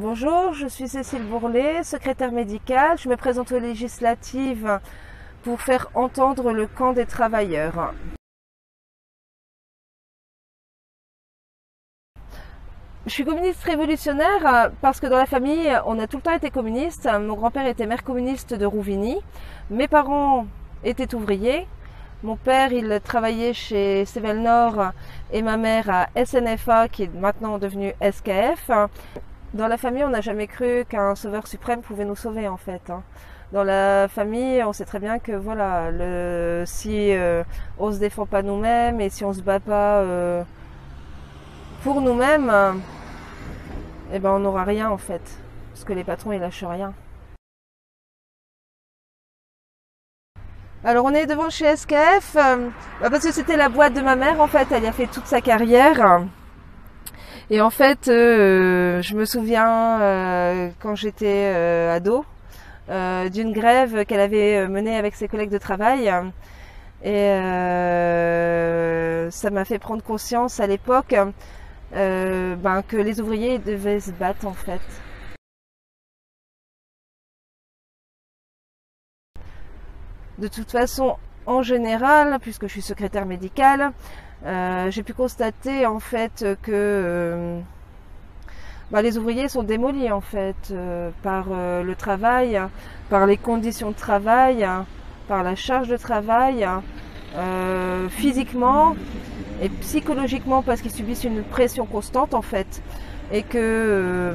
Bonjour, je suis Cécile Bourlet, secrétaire médicale. Je me présente aux législatives pour faire entendre le camp des travailleurs. Je suis communiste révolutionnaire parce que dans la famille, on a tout le temps été communiste. Mon grand-père était maire communiste de Rouvigny. Mes parents étaient ouvriers. Mon père, il travaillait chez Sevel-Nord et ma mère à SNFA, qui est maintenant devenue SKF. Dans la famille, on n'a jamais cru qu'un sauveur suprême pouvait nous sauver, en fait. Dans la famille, on sait très bien que voilà, si on se défend pas nous-mêmes et si on se bat pas pour nous-mêmes, eh ben on n'aura rien, en fait. Parce que les patrons, ils lâchent rien. Alors on est devant chez SKF, parce que c'était la boîte de ma mère, en fait, elle y a fait toute sa carrière. Et en fait, je me souviens, quand j'étais ado, d'une grève qu'elle avait menée avec ses collègues de travail. Et ça m'a fait prendre conscience à l'époque que les ouvriers devaient se battre, en fait. De toute façon, en général, puisque je suis secrétaire médicale, j'ai pu constater en fait que les ouvriers sont démolis en fait par le travail, par les conditions de travail, par la charge de travail, physiquement et psychologiquement parce qu'ils subissent une pression constante en fait et que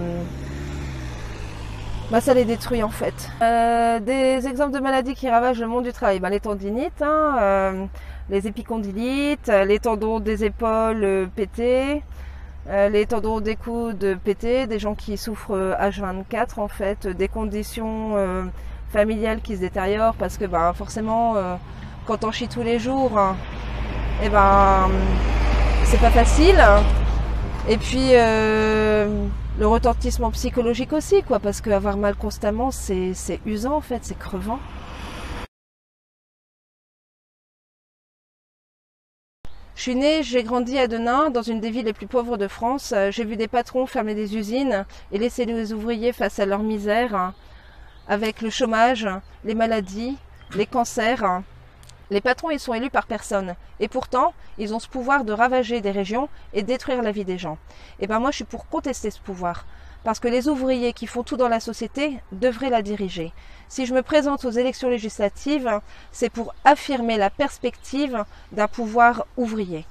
ça les détruit en fait. Des exemples de maladies qui ravagent le monde du travail, les tendinites, les épicondylites, les tendons des épaules pétés, les tendons des coudes pétés, des gens qui souffrent H24 en fait, des conditions familiales qui se détériorent parce que forcément quand on chie tous les jours, c'est pas facile. Et puis le retentissement psychologique aussi, parce qu'avoir mal constamment, c'est usant en fait, c'est crevant. Je suis née, j'ai grandi à Denain, dans une des villes les plus pauvres de France. J'ai vu des patrons fermer des usines et laisser les ouvriers face à leur misère, avec le chômage, les maladies, les cancers. Les patrons, ils sont élus par personne. Et pourtant, ils ont ce pouvoir de ravager des régions et détruire la vie des gens. Et moi, je suis pour contester ce pouvoir. Parce que les ouvriers qui font tout dans la société devraient la diriger. Si je me présente aux élections législatives, c'est pour affirmer la perspective d'un pouvoir ouvrier.